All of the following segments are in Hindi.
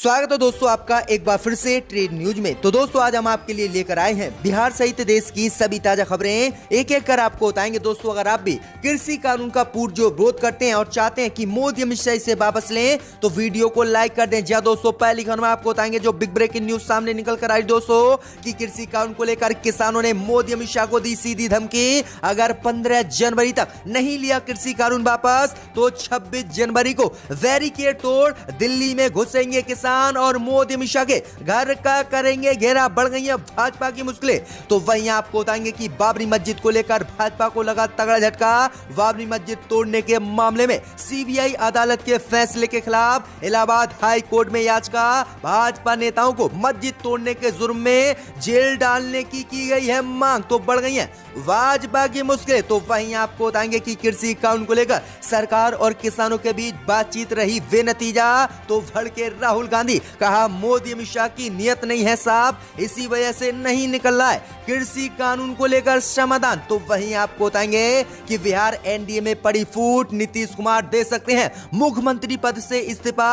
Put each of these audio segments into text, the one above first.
स्वागत है दोस्तों आपका एक बार फिर से ट्रेड न्यूज में। तो दोस्तों आज हम आपके लिए लेकर आए हैं बिहार सहित देश की सभी ताजा खबरें एक एक कर आपको बताएंगे। दोस्तों अगर आप भी कृषि कानून का पुरजोर विरोध करते हैं और चाहते हैं कि मोदी अमित शाह इसे वापस लें तो वीडियो को लाइक कर दें। जी दोस्तों पहली खबर में आपको बताएंगे जो बिग ब्रेकिंग न्यूज सामने निकल कर आई दोस्तों की कृषि कानून को लेकर किसानों ने मोदी अमित शाह को दी सीधी धमकी। अगर 15 जनवरी तक नहीं लिया कृषि कानून वापस तो 26 जनवरी को बैरिकेड तोड़ दिल्ली में घुसेंगे किसान और मोदी अमित शाह के घर का करेंगे घेरा। बढ़ गई है भाजपा की मुश्किलें। तो वहीं आपको बताएंगे कि बाबरी मस्जिद को लेकर भाजपा को लगा तगड़ा झटका। बाबरी मस्जिद तोड़ने के मामले में सीबीआई अदालत के फैसले के खिलाफ इलाहाबाद हाई कोर्ट में याचिका। भाजपा नेताओं को मस्जिद तोड़ने के जुर्म में जेल डालने की गई है मांग। तो बढ़ गई है भाजपा की मुश्किलें। तो वहीं आपको बताएंगे कि कृषि कानून को लेकर सरकार और किसानों के बीच बातचीत रही बेनतीजा। तो भड़के राहुल गांधी, कहा मोदी अमित शाह की नियत नहीं है साफ, इसी वजह से नहीं निकल रहा है कृषि कानून को लेकर समाधान। तो वहीं आपको बताएंगे कि बिहार एनडीए में पड़ी फूट, नीतीश कुमार दे सकते हैं मुख्यमंत्री पद से इस्तीफा।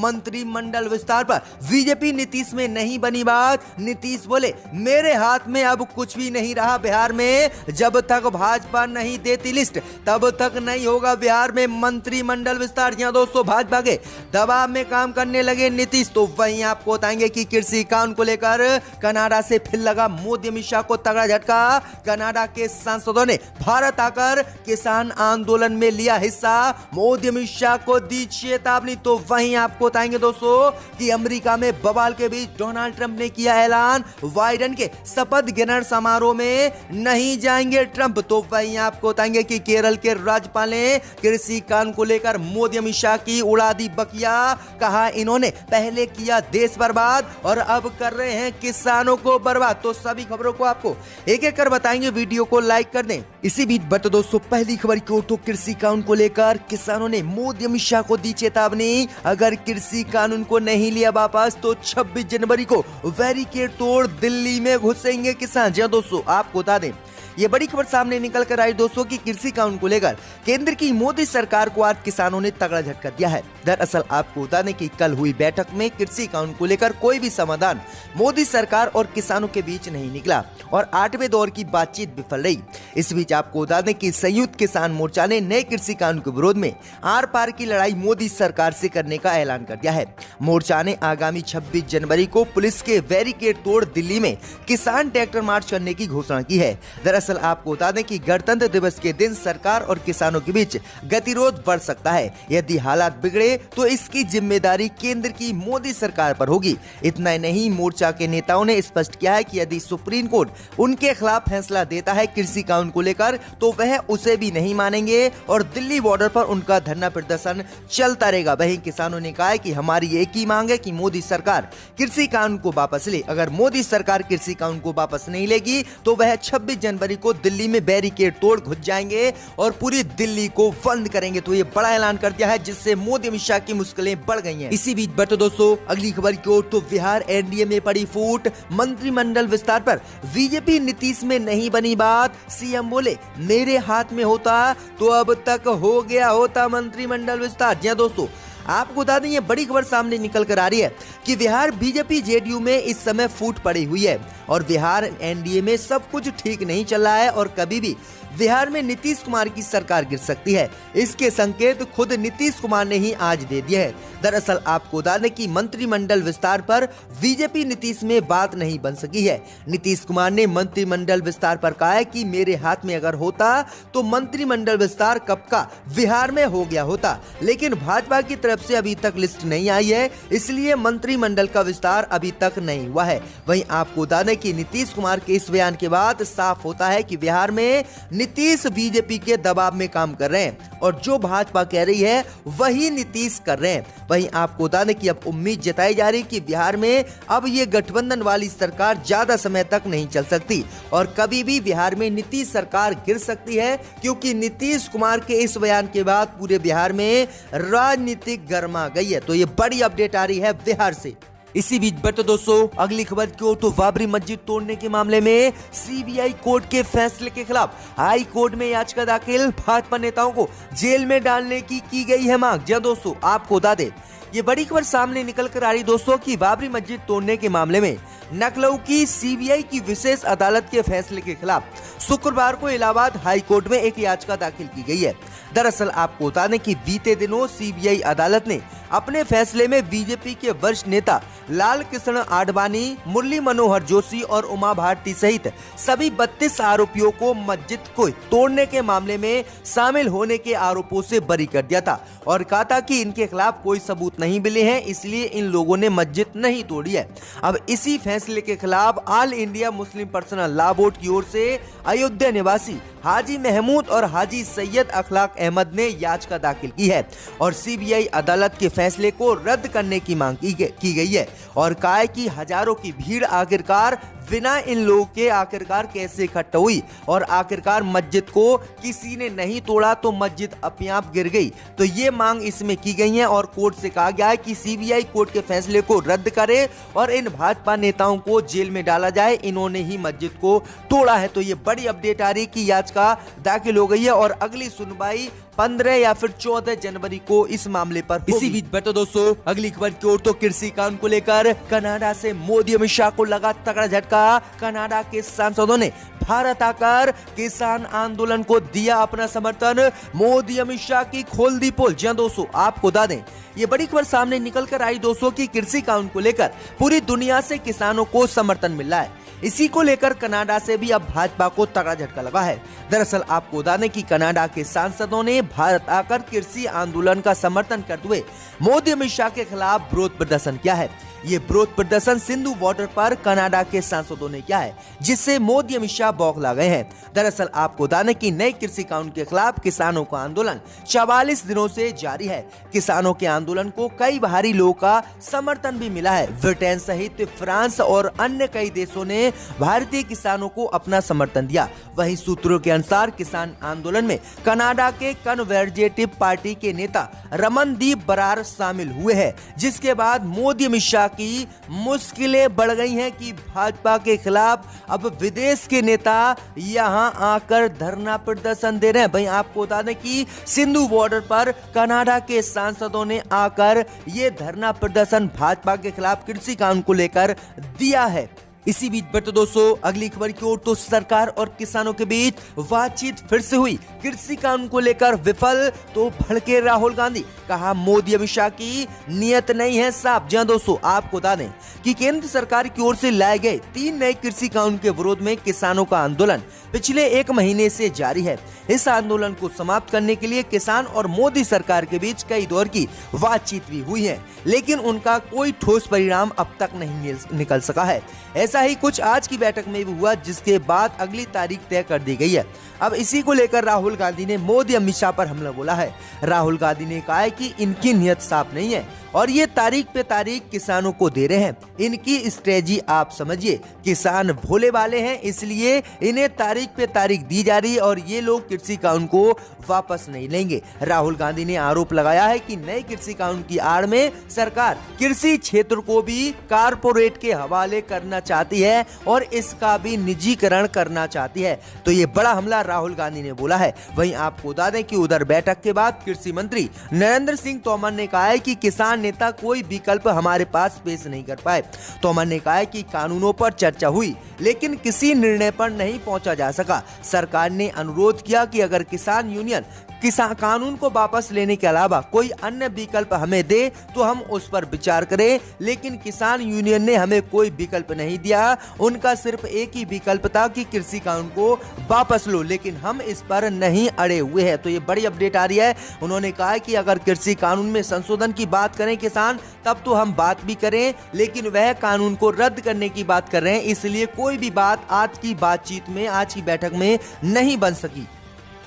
मंत्रिमंडल विस्तार पर बीजेपी नीतीश में नहीं बनी बात। नीतीश बोले मेरे हाथ में अब कुछ भी नहीं रहा बिहार में, जब तक भाजपा नहीं देती लिस्ट तब तक नहीं होगा बिहार में मंत्रिमंडल विस्तार। यहां दोस्तों भाजपा के दबाव में काम करने लगे नीतीश। तो वहीं आपको बताएंगे कि कृषि कानून को लेकर कनाडा से फिर लगा मोदी अमित शाह को तगड़ा झटका। कनाडा के सांसदों ने भारत आकर किसान आंदोलन में लिया हिस्सा, मोदी अमित शाह को दी चेतावनी। तो वहीं आपको बताएंगे दोस्तों कि अमेरिका में बवाल के बीच डोनाल्ड ट्रंप ने किया ऐलान, बाइडेन के शपथ ग्रहण समारोह में नहीं जाएंगे ट्रंप। तो वहीं आपको बताएंगे कि केरल के राज्यपाल ने कृषि कानून को लेकर मोदी अमित शाह की उड़ा दी बकिया। कहा इन्होंने पहले किया देश बर्बाद और अब कर रहे हैं किसानों को बर्बाद। तो सभी खबरों को आपको एक एक कर बताएंगे, वीडियो को लाइक कर दें। इसी बीच बता दोस्तों पहली खबर की ओर तो कृषि कानून को लेकर किसानों ने मोदी अमित शाह को दी चेतावनी। अगर कृषि कानून को नहीं लिया वापस तो 26 जनवरी को बैरिकेड तोड़ दिल्ली में घुसेंगे किसान। जी दोस्तों आपको बता दें ये बड़ी खबर सामने निकल कर आई दोस्तों कि कृषि कानून को लेकर केंद्र की मोदी सरकार को आज किसानों ने तगड़ा झटका दिया है। दरअसल आपको बता दें कि कल हुई बैठक में कृषि कानून को लेकर कोई भी समाधान मोदी सरकार और किसानों के बीच नहीं निकला और 8वें दौर की बातचीत विफल रही। इस बीच आपको बता दें कि संयुक्त किसान मोर्चा ने नए कृषि कानून के विरोध में आर पार की लड़ाई मोदी सरकार से करने का ऐलान कर दिया है। मोर्चा ने आगामी 26 जनवरी को पुलिस के बैरिकेड तोड़ दिल्ली में किसान ट्रैक्टर मार्च करने की घोषणा की है। दरअसल आपको बता दें कि गणतंत्र दिवस के दिन सरकार और किसानों के बीच गतिरोध बढ़ सकता है। यदि हालात बिगड़े तो इसकी जिम्मेदारी केंद्र की मोदी सरकार पर होगी। इतना ही नहीं, मोर्चा के नेताओं ने स्पष्ट किया है कि यदि सुप्रीम कोर्ट उनके खिलाफ फैसला देता है कृषि कानून को लेकर तो वह उसे भी नहीं मानेंगे और दिल्ली बॉर्डर पर उनका धरना प्रदर्शन चलता रहेगा। वहीं किसानों ने कहा है कि हमारी एक ही मांग है कि मोदी सरकार कृषि कानून को वापस ले। अगर मोदी सरकार कृषि कानून को वापस नहीं लेगी तो वह 26 जनवरी को दिल्ली में बैरिकेड तोड़ घुस जाएंगे और पूरी दिल्ली को बंद करेंगे। तो ये बड़ा ऐलान कर दिया है जिससे मोदी अमित शाह की मुश्किलें बढ़ गई हैं। इसी बीच बट दोस्तों अगली खबर की ओर तो बिहार एनडीए में पड़ी फूट, मंत्रिमंडल विस्तार पर बीजेपी नीतीश में नहीं बनी बात। सीएम बोले मेरे हाथ में होता तो अब तक हो गया होता मंत्रिमंडल विस्तार। जी दोस्तों आपको बता दें ये बड़ी खबर सामने निकल कर आ रही है कि बिहार बीजेपी जेडीयू में इस समय फूट पड़ी हुई है और बिहार एनडीए में सब कुछ ठीक नहीं चल रहा है और कभी भी बिहार में नीतीश कुमार की सरकार गिर सकती है। इसके संकेत खुद नीतीश कुमार ने ही आज दे दिए हैं। दरअसल आपको बता दें कि मंत्रिमंडल विस्तार पर बीजेपी नीतीश में बात नहीं बन सकी है। नीतीश कुमार ने मंत्रिमंडल विस्तार पर कहा है कि मेरे हाथ में अगर होता तो मंत्रिमंडल विस्तार कब का बिहार में हो गया होता, लेकिन भाजपा की तरफ से अभी तक लिस्ट नहीं आई है, इसलिए मंत्रिमंडल का विस्तार अभी तक नहीं हुआ है। वहीं आपको बता दें कि नीतीश कुमार के इस बयान के बाद साफ होता है कि बिहार में नीतीश बीजेपी के दबाव में काम कर रहे हैं और जो भाजपा कह रही है वही नीतीश कर रहे हैं। वहीं आपको बता दें कि अब उम्मीद जताई जा रही कि बिहार में अब ये गठबंधन वाली सरकार ज्यादा समय तक नहीं चल सकती और कभी भी बिहार में नीतीश सरकार गिर सकती है, क्योंकि नीतीश कुमार के इस बयान के बाद पूरे बिहार में राजनीतिक गर्मा गई है। तो ये बड़ी अपडेट आ रही है बिहार से। इसी बीच बट दोस्तों अगली खबर की ओर तो बाबरी मस्जिद तोड़ने के मामले में सीबीआई कोर्ट के फैसले के खिलाफ हाई कोर्ट में याचिका दाखिल, भाजपा नेताओं को जेल में डालने की गई है मांग। जी दोस्तों आपको बता दें ये बड़ी खबर सामने निकल कर आ रही दोस्तों कि बाबरी मस्जिद तोड़ने के मामले में लखनऊ की सीबीआई की विशेष अदालत के फैसले के खिलाफ शुक्रवार को इलाहाबाद हाई कोर्ट में एक याचिका दाखिल की गई है। दरअसल आपको बता दें कि बीते दिनों सीबीआई अदालत ने अपने फैसले में बीजेपी के वरिष्ठ नेता लाल कृष्ण आडवाणी, मुरली मनोहर जोशी और उमा भारती सहित सभी 32 आरोपियों को मस्जिद को तोड़ने के मामले में शामिल होने के आरोपों से बरी कर दिया था और कहा था कि इनके खिलाफ कोई सबूत नहीं मिले हैं, इसलिए इन लोगों ने मस्जिद नहीं तोड़ी है। अब इसी फैसले के खिलाफ all India Muslim personal law board की ओर से अयोध्या निवासी हाजी महमूद और हाजी सैयद अखलाक अहमद ने याचिका दाखिल की है और सीबीआई अदालत के फैसले को रद्द करने की मांग की गई है और कहा है कि हजारों की भीड़ आखिरकार बिना इन लोगों के आखिरकार कैसे इकट्ठा हुई और आखिरकार मस्जिद को किसी ने नहीं तोड़ा तो मस्जिद अपने आप गिर गई। तो ये मांग इसमें की गई है और कोर्ट से कहा गया है कि सीबीआई कोर्ट के फैसले को रद्द करे और इन भाजपा नेताओं को जेल में डाला जाए, इन्होंने ही मस्जिद को तोड़ा है। तो ये बड़ी अपडेट आ रही कि याचिका दाखिल हो गई है और अगली सुनवाई 15 या फिर 14 जनवरी को इस मामले पर होगी। इसी बीच बैठो दोस्तों अगली खबर की ओर तो कृषि कानून को लेकर कनाडा से मोदी अमित शाह को लगा तगड़ा झटका। कनाडा के सांसदों ने भारत आकर किसान आंदोलन को दिया अपना समर्थन, मोदी अमित शाह की खोल दी पोल। जी दोस्तों आपको बता दें ये बड़ी खबर सामने निकल कर आई दोस्तों की कृषि कानून को लेकर पूरी दुनिया से किसानों को समर्थन मिल रहा है। इसी को लेकर कनाडा से भी अब भाजपा को तगड़ा झटका लगा है। दरअसल आपको बता दें कि कनाडा के सांसदों ने भारत आकर कृषि आंदोलन का समर्थन करते हुए मोदी अमित शाह के खिलाफ विरोध प्रदर्शन किया है। ये विरोध प्रदर्शन सिंधु बॉर्डर पर कनाडा के सांसदों ने किया है, जिससे मोदी अमित शाह बौखला गए हैं। दरअसल आपको बता दें कि नए कृषि कानून के खिलाफ किसानों का आंदोलन 44 दिनों से जारी है। किसानों के आंदोलन को कई बाहरी लोगों का समर्थन भी मिला है। ब्रिटेन सहित फ्रांस और अन्य कई देशों ने भारतीय किसानों को अपना समर्थन दिया। वहीं सूत्रों के अनुसार किसान आंदोलन में कनाडा के कंजर्वेटिव पार्टी के नेता रमनदीप बरार शामिल हुए हैं, जिसके बाद मोदी अमित शाह की मुश्किलें बढ़ गई हैं कि भाजपा के खिलाफ अब विदेश के नेता यहां आकर धरना प्रदर्शन दे रहे हैं। भाई आपको बता दें कि सिंधु बॉर्डर पर कनाडा के सांसदों ने आकर ये धरना प्रदर्शन भाजपा के खिलाफ कृषि कानून को लेकर दिया है। इसी बीच बैठो दोस्तों अगली खबर की ओर तो सरकार और किसानों के बीच बातचीत फिर से हुई। कृषि कानून को लेकर विफल तो भड़के राहुल गांधी, कहा मोदी अमित शाह की नियत नहीं है साफ। जी दोस्तों आपको बता दें कि केंद्र सरकार की ओर से लाए गए 3 नए कृषि कानून के विरोध में किसानों का आंदोलन पिछले 1 महीने से जारी है। इस आंदोलन को समाप्त करने के लिए किसान और मोदी सरकार के बीच कई दौर की बातचीत भी हुई है, लेकिन उनका कोई ठोस परिणाम अब तक नहीं निकल सका है। ऐसा ही कुछ आज की बैठक में भी हुआ, जिसके बाद अगली तारीख तय कर दी गई है। अब इसी को लेकर राहुल गांधी ने मोदी अमित शाह पर हमला बोला है। राहुल गांधी ने कहा है कि इनकी नियत साफ नहीं है और ये तारीख पे तारीख किसानों को दे रहे हैं। इनकी स्ट्रेटजी आप समझिए, किसान भोले वाले हैं इसलिए इन्हें तारीख पे तारीख दी जा रही है और ये लोग कृषि कानून को वापस नहीं लेंगे। राहुल गांधी ने आरोप लगाया है कि नए कृषि कानून की आड़ में सरकार कृषि क्षेत्र को भी कारपोरेट के हवाले करना चाहती है और इसका भी निजीकरण करना चाहती है। तो ये बड़ा हमला राहुल गांधी ने बोला है। वहीं आपको बता दें कि उधर बैठक के बाद कृषि मंत्री नरेंद्र सिंह तोमर ने कहा है कि किसान नेता कोई विकल्प हमारे पास पेश नहीं कर पाए। तोमर ने कहा है कि कानूनों पर चर्चा हुई लेकिन किसी निर्णय पर नहीं पहुंचा जा सका। सरकार ने अनुरोध किया कि अगर किसान यूनियन कानून को वापस लेने के अलावा कोई अन्य विकल्प हमें दे तो हम उस पर विचार करें, लेकिन किसान यूनियन ने हमें कोई विकल्प नहीं दिया। उनका सिर्फ एक ही विकल्प था कि कृषि कानून को वापस लो, लेकिन हम इस पर नहीं अड़े हुए हैं। तो ये बड़ी अपडेट आ रही है। उन्होंने कहा कि अगर कृषि कानून में संशोधन की बात करें किसान, तब तो हम बात भी करें, लेकिन वह कानून को रद्द करने की बात कर रहे हैं, इसलिए कोई भी बात आज की बातचीत में, आज की बैठक में नहीं बन सकी।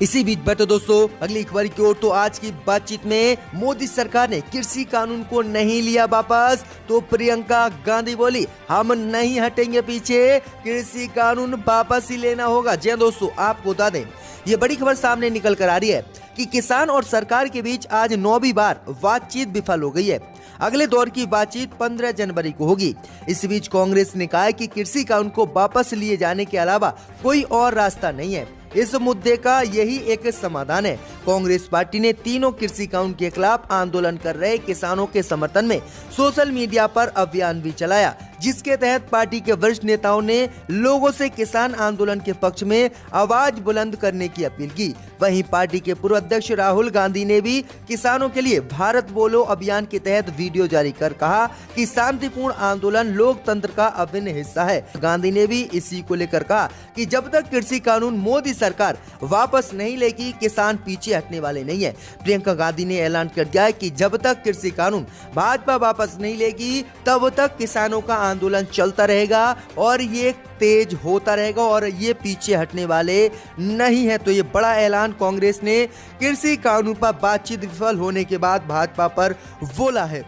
इसी बीच बैठो दोस्तों अगली खबर की ओर तो आज की बातचीत में मोदी सरकार ने कृषि कानून को नहीं लिया वापस, तो प्रियंका गांधी बोली हम नहीं हटेंगे पीछे, कृषि कानून वापस ही लेना होगा। जी दोस्तों आपको बता दें ये बड़ी खबर सामने निकल कर आ रही है कि किसान और सरकार के बीच आज 9वीं बार बातचीत विफल हो गई है। अगले दौर की बातचीत 15 जनवरी को होगी। इस बीच कांग्रेस ने कहा है कि कृषि कानून को वापस लिए जाने के अलावा कोई और रास्ता नहीं है। इस मुद्दे का यही एक समाधान है। कांग्रेस पार्टी ने तीनों कृषि कानून के खिलाफ आंदोलन कर रहे किसानों के समर्थन में सोशल मीडिया पर अभियान भी चलाया, जिसके तहत पार्टी के वरिष्ठ नेताओं ने लोगों से किसान आंदोलन के पक्ष में आवाज बुलंद करने की अपील की। वहीं पार्टी के पूर्व अध्यक्ष राहुल गांधी ने भी किसानों के लिए भारत बोलो अभियान के तहत वीडियो जारी कर कहा कि शांतिपूर्ण आंदोलन लोकतंत्र का अभिन्न हिस्सा है। गांधी ने भी इसी को लेकर कहा कि जब तक कृषि कानून मोदी सरकार वापस नहीं लेगी, किसान पीछे हटने वाले नहीं है। प्रियंका गांधी ने ऐलान कर दिया है कि जब तक कृषि कानून भाजपा वापस नहीं लेगी, तब तक किसानों का आंदोलन चलता रहेगा और ये तेज होता रहेगा और ये पीछे हटने वाले नहीं है। तो ये बड़ा ऐलान कांग्रेस ने कृषि कानून पर बातचीत विफल होने के बाद भाजपा पर बोला है।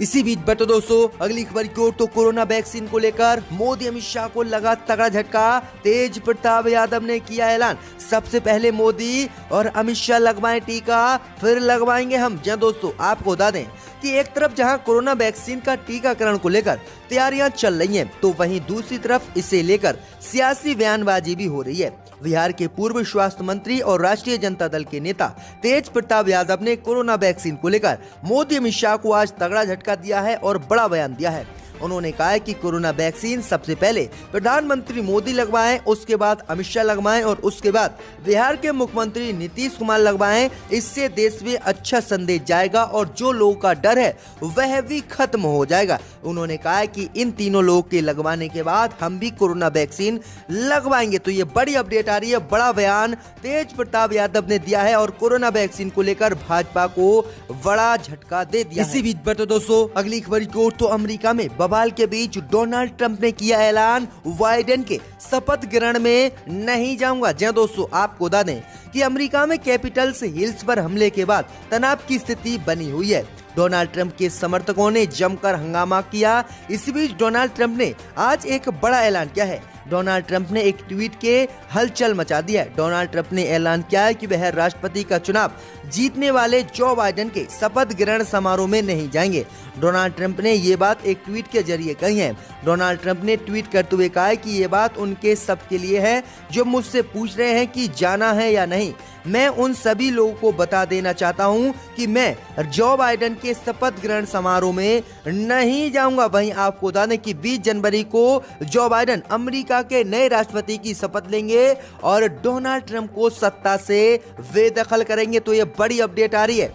इसी बीच बता दोस्तों अगली खबर की ओर, तो कोरोना वैक्सीन को लेकर मोदी अमित शाह को लगा तगड़ा झटका। तेज प्रताप यादव ने किया ऐलान, सबसे पहले मोदी और अमित शाह लगवाएं टीका, फिर लगवाएंगे हम। जी दोस्तों, आपको बता दें कि एक तरफ जहां कोरोना वैक्सीन का टीकाकरण को लेकर तैयारियां चल रही हैं, तो वहीं दूसरी तरफ इसे लेकर सियासी बयानबाजी भी हो रही है। बिहार के पूर्व स्वास्थ्य मंत्री और राष्ट्रीय जनता दल के नेता तेज प्रताप यादव ने कोरोना वैक्सीन को लेकर मोदी अमित शाह को आज तगड़ा झटका दिया है और बड़ा बयान दिया है। उन्होंने कहा है कि कोरोना वैक्सीन सबसे पहले प्रधानमंत्री मोदी लगवाएं, उसके बाद अमित शाह लगवाएं और उसके बाद बिहार के मुख्यमंत्री नीतीश कुमार लगवाएं। इससे देश में अच्छा संदेश जाएगा और जो लोगों का डर है वह भी खत्म हो जाएगा। उन्होंने कहा है कि इन तीनों लोगों के लगवाने के बाद हम भी कोरोना वैक्सीन लगवाएंगे। तो ये बड़ी अपडेट आ रही है, बड़ा बयान तेज प्रताप यादव ने दिया है और कोरोना वैक्सीन को लेकर भाजपा को बड़ा झटका दे दिया। इसी बीच बढ़ते दोस्तों अगली खबर की ओर, तो अमेरिका में बवाल के बीच डोनाल्ड ट्रंप ने किया ऐलान, बाइडेन के शपथ ग्रहण में नहीं जाऊंगा। जी दोस्तों, आपको बता दें कि अमेरिका में कैपिटल हिल्स पर हमले के बाद तनाव की स्थिति बनी हुई है। डोनाल्ड ट्रंप के समर्थकों ने जमकर हंगामा किया। इसी बीच डोनाल्ड ट्रंप ने आज एक बड़ा ऐलान किया है। डोनाल्ड ट्रंप ने एक ट्वीट के हलचल मचा दिया है। डोनाल्ड ट्रंप ने ऐलान किया है कि वह राष्ट्रपति का चुनाव जीतने वाले जो बाइडेन के शपथ ग्रहण समारोह में नहीं जाएंगे। डोनाल्ड ट्रंप ने ये बात एक ट्वीट के जरिए कही है। डोनाल्ड ट्रंप ने ट्वीट करते हुए कहा है कि ये बात उनके सबके लिए है जो मुझसे पूछ रहे हैं कि जाना है या नहीं। मैं उन सभी लोगों को बता देना चाहता हूं कि मैं जो बाइडेन के शपथ ग्रहण समारोह में नहीं जाऊंगा। वहीं आपको बता दें कि 20 जनवरी को जो बाइडेन अमेरिका के नए राष्ट्रपति की शपथ लेंगे और डोनाल्ड ट्रंप को सत्ता से बेदखल करेंगे। तो ये बड़ी अपडेट आ रही है।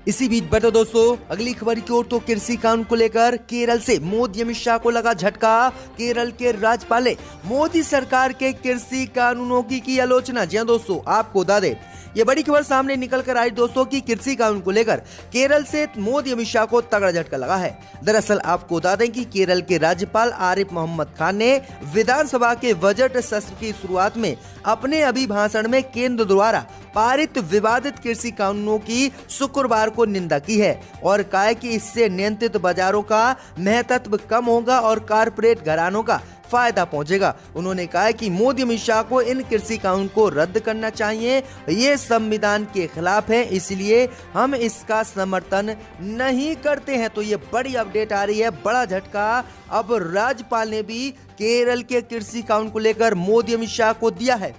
इसी बीच बता दोस्तों अगली खबर की ओर, तो कृषि कानून को लेकर केरल से मोदी अमित शाह को लगा झटका। केरल के राज्यपाल ने मोदी सरकार के कृषि कानूनों की आलोचना। जी दोस्तों, आपको बता दें ये बड़ी खबर सामने निकल कर आई दोस्तों कि कृषि कानून को लेकर केरल से मोदी अमित शाह को तगड़ा झटका लगा है। दरअसल आपको बता दें कि केरल के राज्यपाल आरिफ मोहम्मद खान ने विधानसभा के बजट सत्र की शुरुआत में अपने अभिभाषण में केंद्र द्वारा पारित विवादित कृषि कानूनों की शुक्रवार को निंदा की है और कहा है कि इससे नियंत्रित बाजारों का महत्व कम होगा और कारपोरेट घरानों का फायदा पहुंचेगा। उन्होंने कहा है कि मोदी अमित शाह को इन कृषि कानून को रद्द करना चाहिए। ये संविधान के खिलाफ है, इसलिए हम इसका समर्थन नहीं करते हैं। तो ये बड़ी अपडेट आ रही है, बड़ा झटका अब राज्यपाल ने भी केरल के कृषि कानून को लेकर मोदी अमित शाह को दिया है।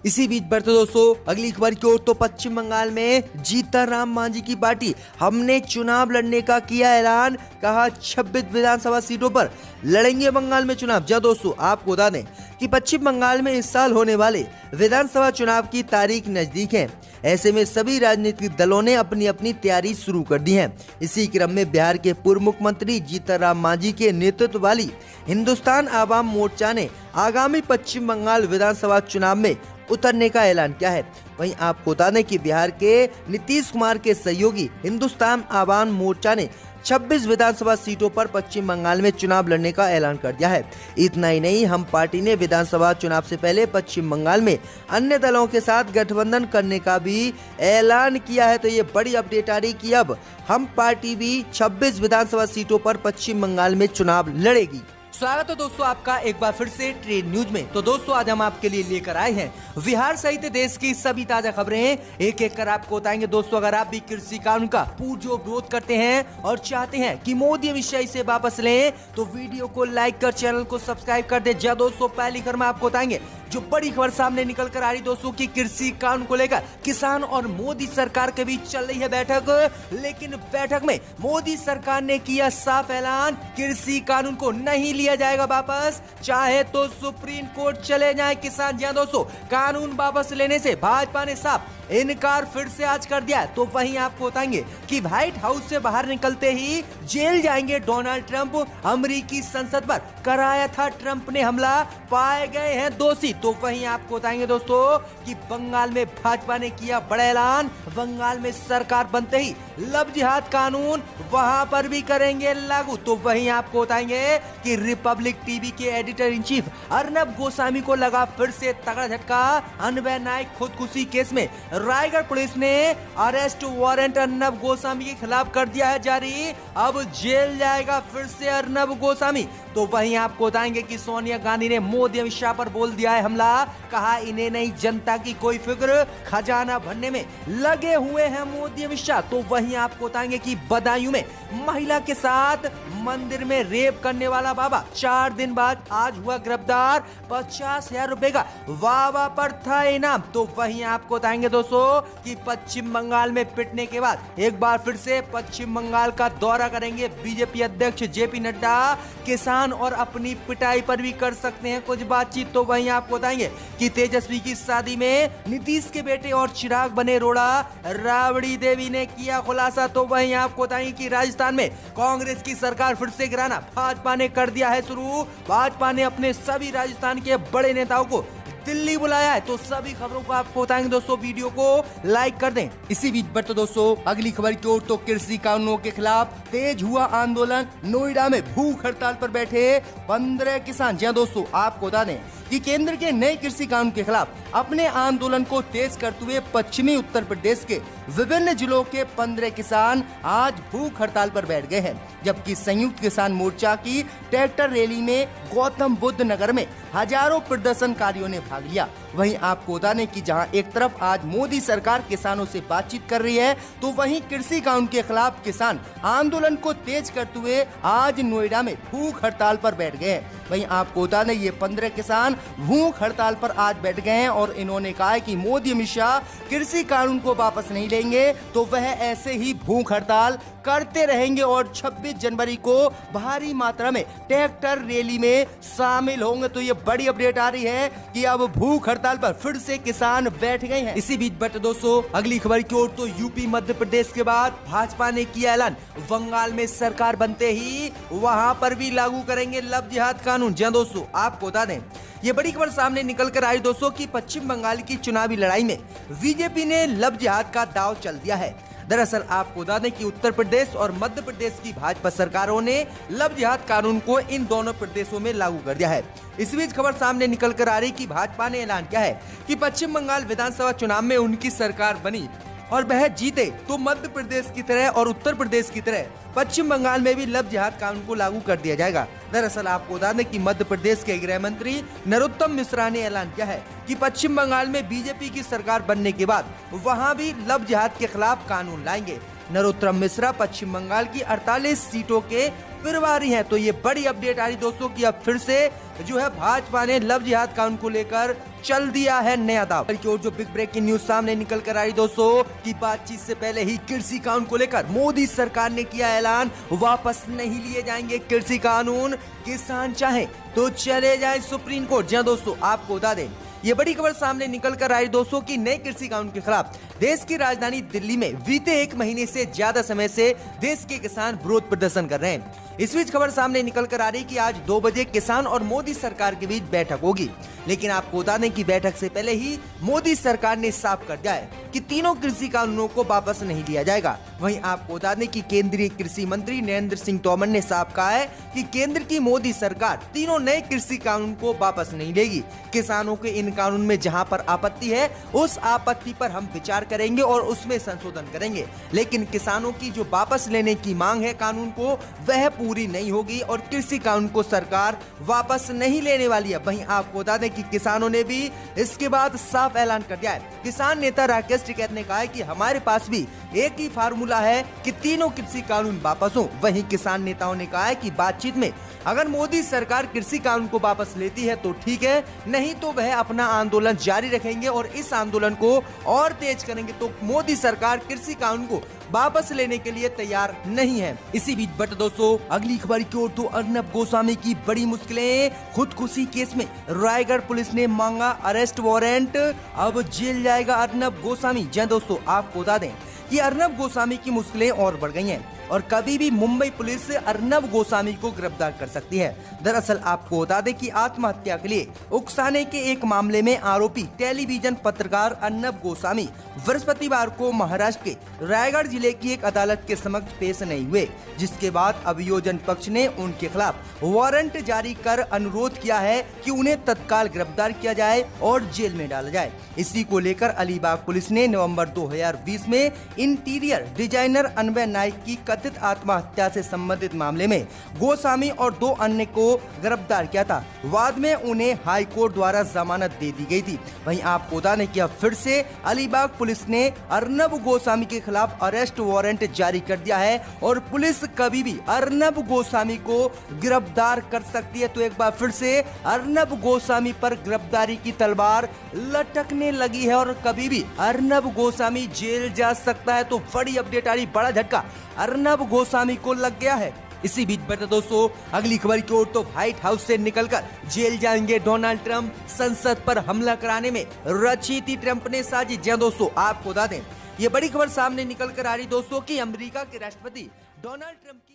इसी बीच बढ़ते दोस्तों अगली खबर की ओर, तो पश्चिम बंगाल में जीतनराम मांझी की पार्टी हमने चुनाव लड़ने का किया ऐलान। कहा 26 विधानसभा सीटों पर लड़ेंगे बंगाल में चुनाव। जी दोस्तों, आपको बता दें कि पश्चिम बंगाल में इस साल होने वाले विधानसभा चुनाव की तारीख नजदीक है। ऐसे में सभी राजनीतिक दलों ने अपनी अपनी तैयारी शुरू कर दी है। इसी क्रम में बिहार के पूर्व मुख्यमंत्री जीतनराम मांझी के नेतृत्व वाली हिंदुस्तान आवाम मोर्चा ने आगामी पश्चिम बंगाल विधानसभा चुनाव में उतरने का ऐलान किया है। वहीं आपको बता दें कि बिहार के नीतीश कुमार के सहयोगी हिंदुस्तान आवाम मोर्चा ने 26 विधानसभा सीटों पर पश्चिम बंगाल में चुनाव लड़ने का ऐलान कर दिया है। इतना ही नहीं, हम पार्टी ने विधानसभा चुनाव से पहले पश्चिम बंगाल में अन्य दलों के साथ गठबंधन करने का भी ऐलान किया है। तो ये बड़ी अपडेट आ रही कि अब हम पार्टी भी 26 विधानसभा सीटों पर पश्चिम बंगाल में चुनाव लड़ेगी। स्वागत है दोस्तों आपका एक बार फिर से ट्रेड न्यूज में। तो दोस्तों आज हम आपके लिए लेकर आए हैं बिहार सहित देश की सभी ताजा खबरें एक एक कर आपको बताएंगे। दोस्तों अगर आप भी कृषि कानून का पुरजोर विरोध करते हैं और चाहते हैं कि मोदी अमित शाह इसे वापस लें, तो वीडियो को लाइक कर चैनल को सब्सक्राइब कर दे। दोस्तों पहली खबर में आपको बताएंगे जो बड़ी खबर सामने निकल कर आ रही दोस्तों की कृषि कानून को लेकर किसान और मोदी सरकार के बीच चल रही है बैठक। लेकिन बैठक में मोदी सरकार ने किया साफ ऐलान, कृषि कानून को नहीं लिया जाएगा वापस, चाहे तो सुप्रीम कोर्ट चले जाए किसान। जी हां दोस्तों, कानून वापस लेने से भाजपा ने साफ इनकार फिर से आज कर दिया है। तो वहीं आपको बताएंगे कि व्हाइट हाउस से बाहर निकलते ही जेल जाएंगे डोनाल्ड ट्रंप। अमेरिकी संसद पर कराया था ट्रंप ने हमला, पाए गए हैं दोषी। तो वहीं आपको बताएंगे दोस्तों कि बंगाल में भाजपा ने किया बड़ा ऐलान, बंगाल में सरकार बनते ही लव जिहाद कानून वहां पर भी करेंगे लागू। तो वहीं आपको बताएंगे कि रिपब्लिक टीवी के editor in chief Arnab Goswami को लगा फिर से तगड़ा झटका। अन्वय नायक खुदकुशी केस में रायगढ़ पुलिस ने अरेस्ट वारंट अर्नब गोस्वामी के खिलाफ कर दिया है जारी, अब जेल जाएगा फिर से अर्नब गोस्वामी। तो वहीं आपको बताएंगे कि सोनिया गांधी ने मोदी अमित शाह पर बोल दिया है हमला, कहा इन्हें नहीं जनता की कोई फिक्र, खजाना भरने में लगे हुए हैं मोदी अमित शाह। तो वहीं आपको बताएंगे कि बदायूं में महिला के साथ मंदिर में रेप करने वाला बाबा 4 दिन बाद आज हुआ गिरफ्तार, 50,000 रुपए का बाबा पर था इनाम। तो वहीं आपको बताएंगे दोस्तों कि पश्चिम बंगाल में पिटने के बाद एक बार फिर से पश्चिम बंगाल का दौरा करेंगे बीजेपी अध्यक्ष जेपी नड्डा। किसान और अपनी पिटाई पर भी कर सकते हैं कुछ बातचीत। तो वहीं आपको बताएंगे कि तेजस्वी की शादी में नीतीश के बेटे और चिराग बने रोड़ा, राबड़ी देवी ने किया खुलासा। तो वहीं आपको बताएंगे कि राजस्थान में कांग्रेस की सरकार फिर से गिराना भाजपा ने कर दिया है शुरू। भाजपा ने अपने सभी राजस्थान के बड़े नेताओं को दिल्ली बुलाया है। तो सभी खबरों को आपको बताएंगे दोस्तों, वीडियो को लाइक कर दें। इसी बीच पर तो दोस्तों अगली खबर की ओर, तो कृषि कानूनों के खिलाफ तेज हुआ आंदोलन, नोएडा में भूख हड़ताल पर बैठे 15 किसान। जी हां दोस्तों, आपको बता दें कि केंद्र के नए कृषि कानून के खिलाफ अपने आंदोलन को तेज करते हुए पश्चिमी उत्तर प्रदेश के विभिन्न जिलों के 15 किसान आज भूख हड़ताल पर बैठ गए हैं। जबकि संयुक्त किसान मोर्चा की ट्रैक्टर रैली में गौतम बुद्ध नगर में हजारों प्रदर्शनकारियों ने भाग लिया। वहीं आपको बता दें कि जहां एक तरफ आज मोदी सरकार किसानों से बातचीत कर रही है, तो वहीं कृषि कानून के खिलाफ किसान आंदोलन को तेज करते हुए आज नोएडा में भूख हड़ताल पर बैठ गए हैं। वहीं आपको बता दें ये 15 किसान भूख हड़ताल पर आज बैठ गए हैं और इन्होंने कहा है कि मोदी अमित शाह कृषि कानून को वापस नहीं लेंगे तो वह ऐसे ही भूख हड़ताल करते रहेंगे और 26 जनवरी को भारी मात्रा में ट्रैक्टर रैली में शामिल होंगे। तो ये बड़ी अपडेट आ रही है कि अब भूख हड़ताल पर फिर से किसान बैठ गए हैं। इसी बीच बट दोस्तों अगली खबर की ओर, तो यूपी मध्य प्रदेश के बाद भाजपा ने किया ऐलान, बंगाल में सरकार बनते ही वहां पर भी लागू करेंगे लव जिहाद कानून। जी दोस्तों, आपको बता दें ये बड़ी खबर सामने निकल कर आई दोस्तों कि पश्चिम बंगाल की चुनावी लड़ाई में बीजेपी ने लव जिहाद का दांव चल दिया है। दरअसल आपको बता दें कि उत्तर प्रदेश और मध्य प्रदेश की भाजपा सरकारों ने लव जिहाद कानून को इन दोनों प्रदेशों में लागू कर दिया है। इस बीच खबर सामने निकल कर आ रही कि भाजपा ने ऐलान किया है कि पश्चिम बंगाल विधानसभा चुनाव में उनकी सरकार बनी और वह जीते तो मध्य प्रदेश की तरह और उत्तर प्रदेश की तरह पश्चिम बंगाल में भी लव जिहाद कानून को लागू कर दिया जाएगा। दरअसल आपको बता दें कि मध्य प्रदेश के गृह मंत्री नरोत्तम मिश्रा ने ऐलान किया है कि पश्चिम बंगाल में बीजेपी की सरकार बनने के बाद वहां भी लव जिहाद के खिलाफ कानून लाएंगे। नरोत्तम मिश्रा पश्चिम बंगाल की 48 सीटों के प्रभारी हैं। तो ये बड़ी अपडेट आ रही दोस्तों कि अब फिर से जो है भाजपा ने लव जिहाद कानून को लेकर चल दिया है नया दाव। और जो बिग ब्रेकिंग न्यूज सामने निकल कर आई दोस्तों कि बातचीत से पहले ही कृषि कानून को लेकर मोदी सरकार ने किया ऐलान, वापस नहीं लिए जाएंगे कृषि कानून, किसान चाहे तो चले जाए सुप्रीम कोर्ट। जी दोस्तों, आपको बता दें ये बड़ी खबर सामने निकल कर आई दोस्तों कि नए कृषि कानून के खिलाफ देश की राजधानी दिल्ली में बीते 1 महीने से ज्यादा समय से देश के किसान विरोध प्रदर्शन कर रहे हैं। इस बीच खबर सामने निकल कर आ रही कि आज 2 बजे किसान और मोदी सरकार के बीच बैठक होगी। लेकिन आपको बता दें कि बैठक से पहले ही मोदी सरकार ने साफ कर दिया है कि तीनों कृषि कानूनों को वापस नहीं लिया जाएगा। वहीं आपको बता दें कि केंद्रीय कृषि मंत्री नरेंद्र सिंह तोमर ने साफ कहा है कि केंद्र की मोदी सरकार तीनों नए कृषि कानून को वापस नहीं लेगी। किसानों के इन कानून में जहां पर आपत्ति है उस आपत्ति पर हम विचार करेंगे और उसमें संशोधन करेंगे, लेकिन किसानों की जो वापस लेने की मांग है कानून को, वह पूरी नहीं होगी और कृषि कानून को सरकार वापस नहीं लेने वाली है। वहीं आपको बता दें कि किसानों ने भी इसके बाद साफ ऐलान कर दिया है। किसान नेता राकेश टिकैत ने कहा है कि हमारे पास भी एक ही फार्मूला है कि तीनों कृषि कानून वापस हो। वहीं किसान नेताओं ने कहा है कि बातचीत में अगर मोदी सरकार कृषि कानून को वापस लेती है तो ठीक है, नहीं तो वह अपना आंदोलन जारी रखेंगे और इस आंदोलन को और तेज करेंगे। तो मोदी सरकार कृषि कानून को वापस लेने के लिए तैयार नहीं है। इसी बीच बट दोस्तों अगली खबर की ओर तो अर्नब गोस्वामी की बड़ी मुश्किलें। खुदकुशी केस में रायगढ़ पुलिस ने मांगा अरेस्ट वारंट, अब जेल जाएगा अर्नब गोस्वामी। जी दोस्तों, आपको बता दें कि अर्नब गोस्वामी की मुश्किलें और बढ़ गई हैं और कभी भी मुंबई पुलिस अर्नब गोस्वामी को गिरफ्तार कर सकती है। दरअसल आपको बता दें कि आत्महत्या के लिए उकसाने के एक मामले में आरोपी टेलीविजन पत्रकार अर्नब गोस्वामी बृहस्पतिवार को महाराष्ट्र के रायगढ़ जिले की एक अदालत के समक्ष पेश नहीं हुए, जिसके बाद अभियोजन पक्ष ने उनके खिलाफ वारंट जारी कर अनुरोध किया है कि उन्हें तत्काल गिरफ्तार किया जाए और जेल में डाला जाए। इसी को लेकर अलीबाग पुलिस ने नवंबर 2020 में इंटीरियर डिजाइनर अनवय नाइक की कथित आत्महत्या से संबंधित मामले में गोस्वामी और 2 अन्य को गिरफ्तार किया था। बाद में उन्हें हाई कोर्ट द्वारा जमानत दे दी गई थी। वहीं आपको बता दें कि अब फिर से अलीबाग पुलिस ने अर्नब गोस्वामी के खिलाफ अरेस्ट वारंट जारी कर दिया है और पुलिस कभी भी अर्नब गोस्वामी को गिरफ्तार कर सकती है। तो एक बार फिर से अर्नब गोस्वामी पर गिरफ्तारी की तलवार लटकने लगी है और कभी भी अर्नब गोस्वामी जेल जा सकता है। तो बड़ी अपडेट आ रही, बड़ा झटका अर्नब गोस्वामी को लग गया है। इसी बीच बता दोस्तों अगली खबर की ओर तो व्हाइट हाउस से निकलकर जेल जाएंगे डोनाल्ड ट्रंप, संसद पर हमला कराने में रची थी ट्रंप ने साजिश। जी दोस्तों, आपको बता दें ये बड़ी खबर सामने निकल कर आ रही दोस्तों कि अमेरिका के राष्ट्रपति डोनाल्ड ट्रंप की